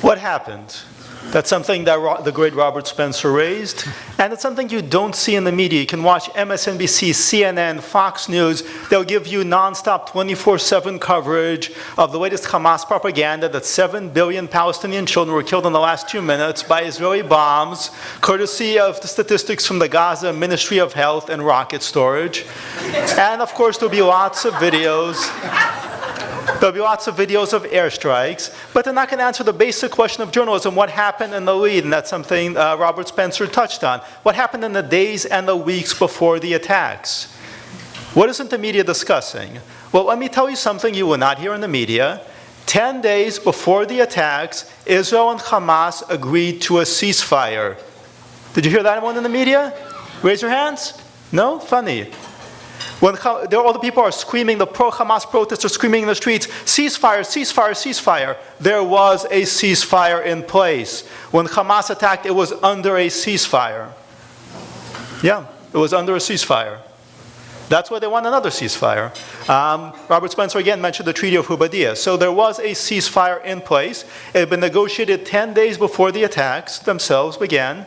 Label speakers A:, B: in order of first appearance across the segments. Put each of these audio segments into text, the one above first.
A: What happened? That's something that the great Robert Spencer raised, and it's something you don't see in the media. You can watch MSNBC, CNN, Fox News. They'll give you nonstop 24/7 coverage of the latest Hamas propaganda that 7 billion Palestinian children were killed in the last 2 minutes by Israeli bombs, courtesy of the statistics from the Gaza Ministry of Health and rocket storage. And of course, there'll be lots of videos. There'll be lots of videos of airstrikes, but they're not going to answer the basic question of journalism, what happened in the lead, and that's something Robert Spencer touched on. What happened in the days and the weeks before the attacks? What isn't the media discussing? Well, let me tell you something you will not hear in the media. 10 days before the attacks, Israel and Hamas agreed to a ceasefire. Did you hear that one in the media? Raise your hands. No? Funny. When all the people are screaming, the pro-Hamas protesters are screaming in the streets, ceasefire, ceasefire, ceasefire. There was a ceasefire in place. When Hamas attacked, it was under a ceasefire. Yeah, it was under a ceasefire. That's why they want another ceasefire. Robert Spencer again mentioned the Treaty of Hudaybiyyah. So there was a ceasefire in place. It had been negotiated 10 days before the attacks themselves began.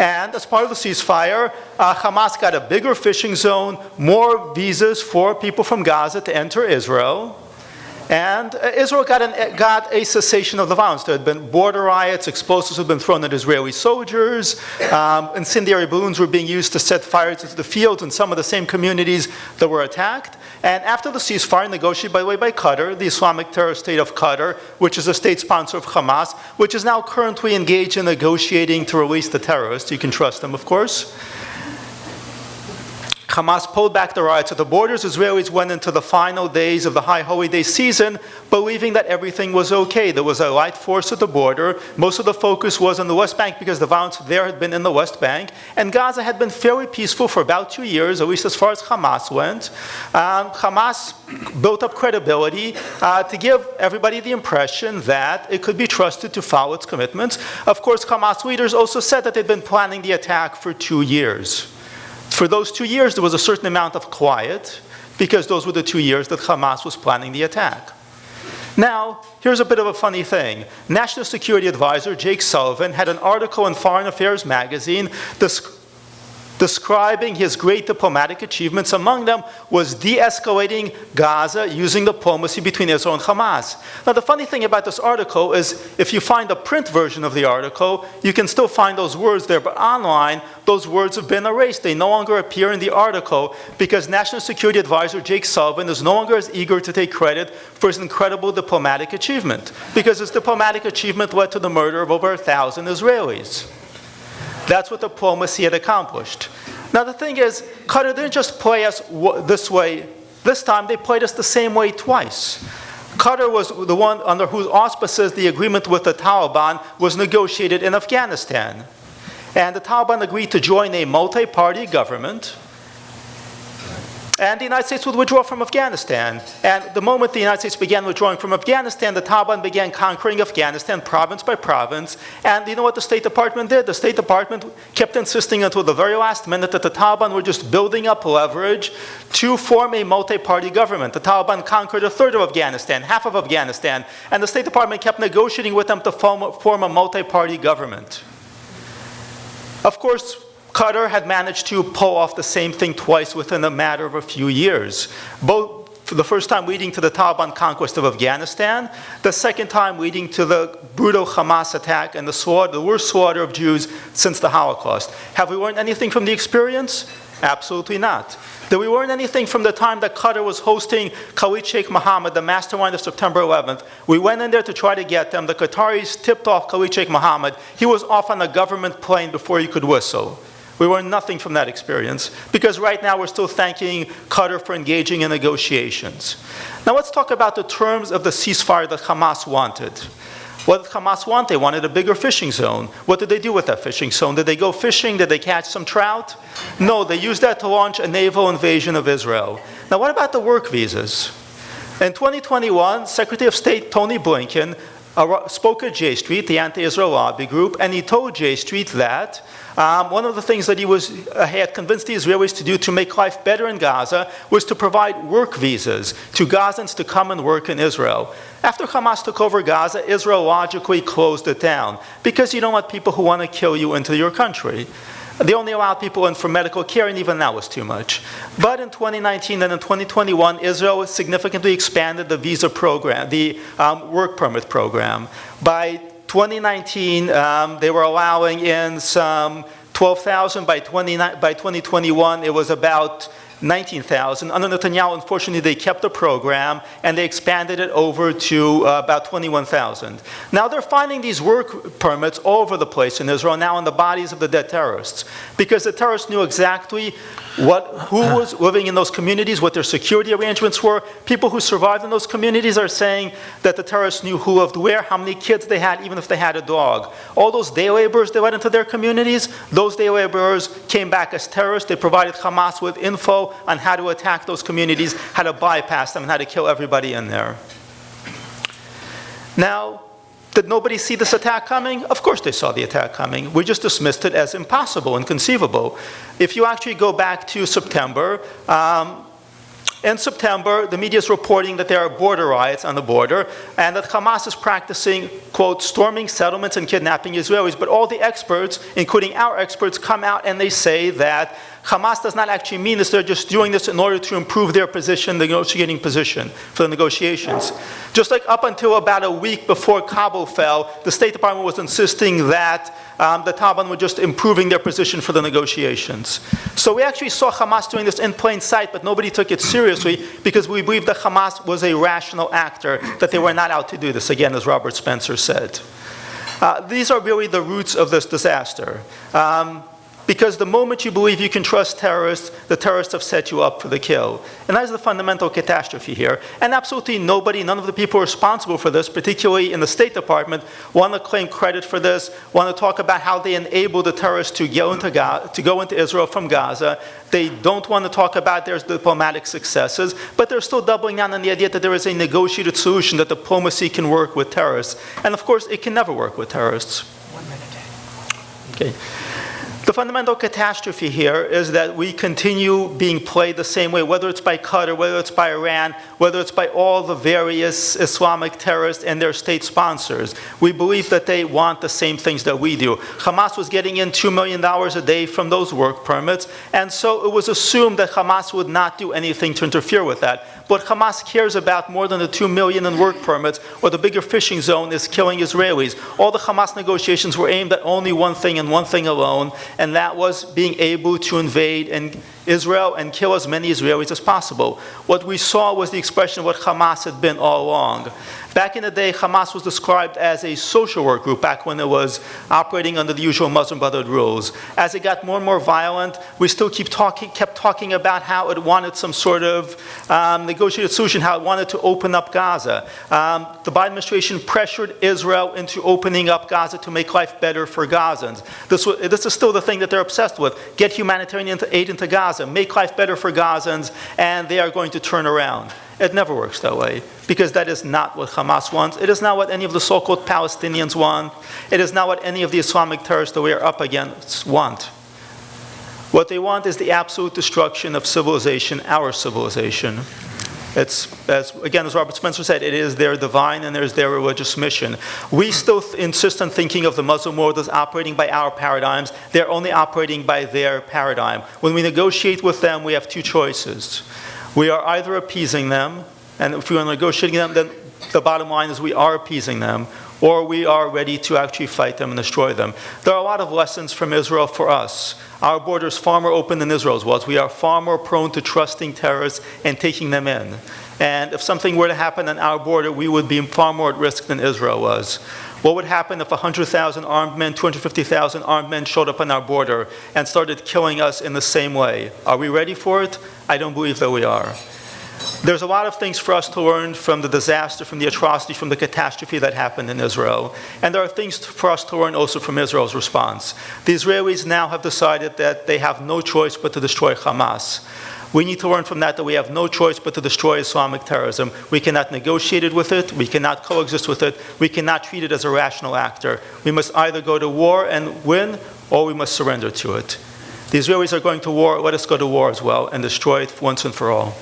A: And as part of the ceasefire, Hamas got a bigger fishing zone, more visas for people from Gaza to enter Israel. And Israel got a cessation of the violence. There had been border riots, explosives had been thrown at Israeli soldiers, incendiary balloons were being used to set fires into the fields in some of the same communities that were attacked. And after the ceasefire, negotiated, by the way, by Qatar, the Islamic terror state of Qatar, which is a state sponsor of Hamas, which is now currently engaged in negotiating to release the terrorists. You can trust them, of course. Hamas pulled back the riots at the borders. Israelis went into the final days of the high holiday season believing that everything was okay. There was a light force at the border. Most of the focus was on the West Bank because the violence there had been in the West Bank. And Gaza had been fairly peaceful for about 2 years, at least as far as Hamas went. Hamas built up credibility to give everybody the impression that it could be trusted to follow its commitments. Of course, Hamas leaders also said that they'd been planning the attack for 2 years. For those 2 years, there was a certain amount of quiet because those were the 2 years that Hamas was planning the attack. Now, here's a bit of a funny thing. National Security Advisor Jake Sullivan had an article in Foreign Affairs magazine describing his great diplomatic achievements. Among them was de-escalating Gaza using diplomacy between Israel and Hamas. Now, the funny thing about this article is if you find the print version of the article, you can still find those words there, but online, those words have been erased. They no longer appear in the article because National Security Advisor Jake Sullivan is no longer as eager to take credit for his incredible diplomatic achievement because his diplomatic achievement led to the murder of over 1,000 Israelis. That's what diplomacy had accomplished. Now the thing is, Qatar didn't just play us this way. This time they played us the same way twice. Qatar was the one under whose auspices the agreement with the Taliban was negotiated in Afghanistan. And the Taliban agreed to join a multi-party government. And the United States would withdraw from Afghanistan. And the moment the United States began withdrawing from Afghanistan, the Taliban began conquering Afghanistan province by province. And you know what the State Department did? The State Department kept insisting until the very last minute that the Taliban were just building up leverage to form a multi-party government. The Taliban conquered a third of Afghanistan, half of Afghanistan, and the State Department kept negotiating with them to form a multi-party government. Of course, Qatar had managed to pull off the same thing twice within a matter of a few years. Both for the first time leading to the Taliban conquest of Afghanistan, the second time leading to the brutal Hamas attack and the worst slaughter of Jews since the Holocaust. Have we learned anything from the experience? Absolutely not. Did we learn anything from the time that Qatar was hosting Khalid Sheikh Mohammed, the mastermind of September 11th? We went in there to try to get them. The Qataris tipped off Khalid Sheikh Mohammed. He was off on a government plane before he could whistle. We learned nothing from that experience because right now we're still thanking Qatar for engaging in negotiations. Now let's talk about the terms of the ceasefire that Hamas wanted. What did Hamas want? They wanted a bigger fishing zone. What did they do with that fishing zone? Did they go fishing? Did they catch some trout? No, they used that to launch a naval invasion of Israel. Now what about the work visas? In 2021, Secretary of State Tony Blinken spoke at J Street, the anti-Israel lobby group, and he told J Street that One of the things that he had convinced the Israelis to do to make life better in Gaza was to provide work visas to Gazans to come and work in Israel. After Hamas took over Gaza, Israel logically closed it down because you don't want people who want to kill you into your country. They only allowed people in for medical care, and even that was too much. But in 2019 and in 2021, Israel significantly expanded the visa program, the work permit program. By 2019, they were allowing in some 12,000. By 2021, it was about 19,000. Under Netanyahu, unfortunately, they kept the program and they expanded it over to about 21,000. Now they're finding these work permits all over the place in Israel now in the bodies of the dead terrorists, because the terrorists knew exactly who was living in those communities, what their security arrangements were. People who survived in those communities are saying that the terrorists knew who lived where, how many kids they had, even if they had a dog. All those day laborers they let into their communities, those day laborers came back as terrorists. They provided Hamas with info on how to attack those communities, how to bypass them, and how to kill everybody in there. Now, did nobody see this attack coming? Of course they saw the attack coming. We just dismissed it as impossible, inconceivable. If you actually go back to September, in September, the media is reporting that there are border riots on the border and that Hamas is practicing, quote, storming settlements and kidnapping Israelis. But all the experts, including our experts, come out and they say that Hamas does not actually mean this. They're just doing this in order to improve their position, the negotiating position for the negotiations. Just like up until about a week before Kabul fell, the State Department was insisting that the Taliban were just improving their position for the negotiations. So we actually saw Hamas doing this in plain sight, but nobody took it seriously because we believed that Hamas was a rational actor, that they were not out to do this, again, as Robert Spencer said. These are really the roots of this disaster. Because the moment you believe you can trust terrorists, the terrorists have set you up for the kill. And that is the fundamental catastrophe here. And absolutely nobody, none of the people responsible for this, particularly in the State Department, want to claim credit for this, want to talk about how they enabled the terrorists to go into Israel from Gaza. They don't want to talk about their diplomatic successes, but they're still doubling down on the idea that there is a negotiated solution, that diplomacy can work with terrorists. And of course, it can never work with terrorists.
B: 1 minute.
A: Okay. The fundamental catastrophe here is that we continue being played the same way, whether it's by Qatar, whether it's by Iran, whether it's by all the various Islamic terrorists and their state sponsors. We believe that they want the same things that we do. Hamas was getting in $2 million a day from those work permits, and so it was assumed that Hamas would not do anything to interfere with that. What Hamas cares about more than the $2 million in work permits or the bigger fishing zone is killing Israelis. All the Hamas negotiations were aimed at only one thing and one thing alone, and that was being able to invade Israel and kill as many Israelis as possible. What we saw was the expression of what Hamas had been all along. Back in the day, Hamas was described as a social work group back when it was operating under the usual Muslim Brotherhood rules. As it got more and more violent, we still kept talking about how it wanted some sort of negotiated solution, how it wanted to open up Gaza. The Biden administration pressured Israel into opening up Gaza to make life better for Gazans. This is still the thing that they're obsessed with. Get humanitarian aid into Gaza, make life better for Gazans, and they are going to turn around. It never works that way, because that is not what Hamas wants. It is not what any of the so-called Palestinians want. It is not what any of the Islamic terrorists that we are up against want. What they want is the absolute destruction of civilization, our civilization. It's, as Robert Spencer said, it is their divine and there's their religious mission. We still insist on thinking of the Muslim world as operating by our paradigms. They're only operating by their paradigm. When we negotiate with them, we have two choices. We are either appeasing them, and if we are negotiating them, then the bottom line is we are appeasing them, or we are ready to actually fight them and destroy them. There are a lot of lessons from Israel for us. Our border is far more open than Israel's was. We are far more prone to trusting terrorists and taking them in. And if something were to happen on our border, we would be far more at risk than Israel was. What would happen if 100,000 armed men, 250,000 armed men showed up on our border and started killing us in the same way? Are we ready for it? I don't believe that we are. There's a lot of things for us to learn from the disaster, from the atrocity, from the catastrophe that happened in Israel. And there are things for us to learn also from Israel's response. The Israelis now have decided that they have no choice but to destroy Hamas. We need to learn from that we have no choice but to destroy Islamic terrorism. We cannot negotiate it with it. We cannot coexist with it. We cannot treat it as a rational actor. We must either go to war and win, or we must surrender to it. The Israelis are going to war, let us go to war as well and destroy it once and for all.